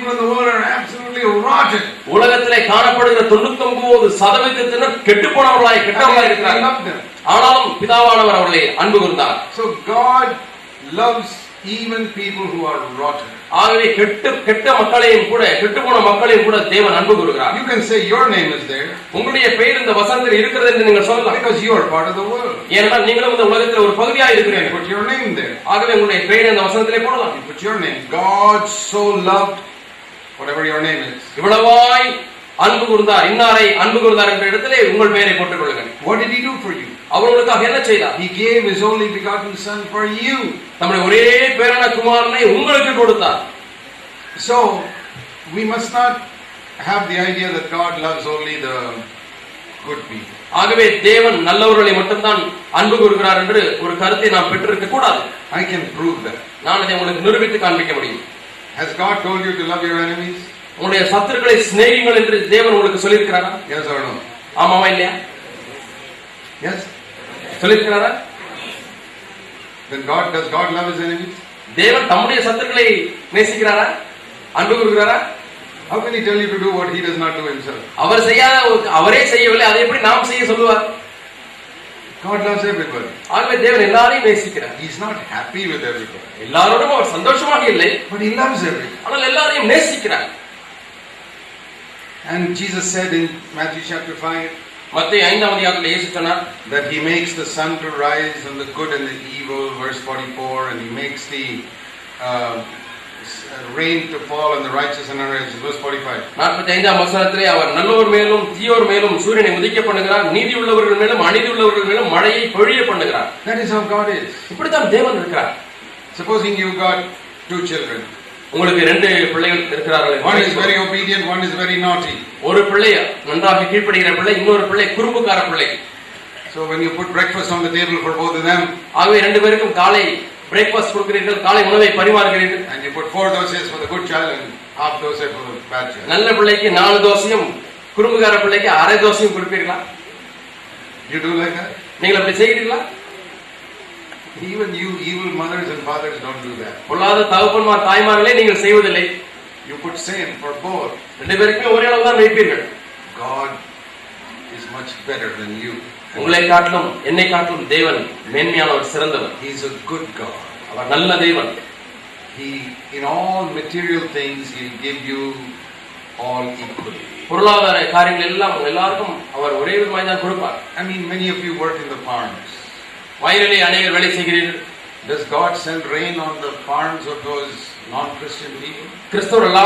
people in the world are absolutely rotten. உலகத்திலே காணப்படுகிற 99% கெட்டுப்போனவர்களாய் கெட்டவர்களாய் இருக்கிறார்கள். ஆனாலும் பிதாவானவர் அவர்களை அன்பு கூர்ந்தார். So God loves even people who are rotten. ஆகவே கெட்ட மக்களையும் கூட கெட்டுப்போன மக்களையும் கூட தேவன் அன்பு கூறுகிறார். You can say your name is there. உங்களுடைய பெயர் இந்த வசனத்தில் இருக்கிறது என்று நீங்கள் சொல்லலாம். Because you are part of the world. ஏனென்றால் நீங்களும் இந்த உலகத்தில் ஒரு பகுதியாக இருக்கிறீர்கள். Put your name there. ஆகவே உங்களுடைய பெயர் இந்த வசனத்திலே போடலாம். Put your name. God so loved whatever your name is. இவ்வளவாய் அன்பு கூர்ந்தார், இன்னாரை அன்பு கூர்ந்தார் என்ற இடத்திலே உங்கள் பெயரை போட்டுக் கொள்ளுங்கள். What did he do for you? அவர் உங்களுக்காக என்ன செய்தார்? He gave his only begotten son for you. தம்முடைய ஒரே பேரான குமாரனை உங்களுக்கு கொடுத்தார். So we must not have the idea that God loves only the good people. ஆகவே தேவன் நல்லவர்களை மட்டும்தான் அன்பு கூறுகிறார் என்று ஒரு கருத்தை நாம் பெற்றிருக்க கூடாது. I can prove that. நான் அதை உங்களுக்கு நிரூபித்து காண்பிக்க முடியும். Has God told you to love your enemies? உங்களுடைய சத்துருக்களை சிநேகிங்கள் என்று தேவன் உங்களுக்கு சொல்லியிருக்கிறாரா? Yes or no? ஆமாவா இல்லையா? Yes. சொல்லியிருக்கிறாரா? Then does God love his enemies? தேவன் தம்முடைய சத்துருக்களை நேசிக்கிறாரா? அன்பு கூறுகிறாரா? How can he tell you to do what he does not do himself? அவர் செய்யாத அவரே செய்யவில்லை, அதை எப்படி நாம் செய்ய சொல்லுவார்? God loves everybody. ஆகவே தேவன் எல்லாரையும் நேசிக்கிறார். He is not happy with everybody. எல்லாரோடும் அவர் சந்தோஷமாக இல்லை, but he loves everybody. ஆனால் எல்லாரையும் நேசிக்கிறார். And Jesus said in Matthew chapter 5, மத்தேயு 5ஆம் அதிகாரத்தில் இயேசு சொன்னார், that he makes the sun to rise on the good and the evil, verse 44, and he makes the rain to fall on the righteous and unrighteous, verse 45. 45ஆம் வசனத்திலே அவர் நல்லோர் மேலும் தீயோர் மேலும் சூரியனை உதிக்க பண்ணுகிறார், நீதி உள்ளவர்கள் மேலும் அநீதி உள்ளவர்கள் மேலும் மழையை பொழிய பண்ணுகிறார். That is how God is. இப்படித்தான் தேவன் இருக்கிறார். Supposing you got 2 children. உங்களுக்கு 2 பிள்ளைகள் இருக்கிறார்கள். One is very obedient, one is very naughty. ஒரு பிள்ளை நன்றாக கீழ்ப்படிகிற பிள்ளை, இன்னொரு பிள்ளை குறும்புக்கார பிள்ளை. So when you put breakfast on the table for both of them, ஆகவே 2 பேருக்கும் காலை பிரேக்ஃபாஸ்ட் கொடுக்கிறீர்கள், காலை உணவை பரிமாறுகிறீர்கள். and you put 4 doses for the good child and half dose for the bad child. நல்ல பிள்ளைக்கு 4 தோசையும் குறும்புக்கார பிள்ளைக்கு அரை தோசையும் கொடுப்பீர்களா? You do like that? நீங்கள் அப்படி செய்கிறீர்களா? Even you evil mothers and fathers don't do that. பொல்லாத தகப்பன்மார் தாய்மார்களே நீங்கள் செய்வதில்லை. You put same for both. 2 பேருக்குமே ஒரே அளவு தான் வைப்பீர்கள். God is much better than you. உங்களை காட்டிலும் என்னை காட்டிலும் தேவன் மேன்மையானவர், சிறந்தவர். He is a good God. அவர் நல்ல தேவன். He in all material things he will give you all equally. பொருளாதார காரியங்கள் எல்லாம் எல்லாருக்கும் அவர் ஒரே விதமாய் தான் கொடுப்பார். I mean, many of you work in the farms. வயலிலே அநேகர் வேலை செய்கிறீர்கள். Does God send rain on the farms of those non-Christian people? கிறிஸ்தவர்கள்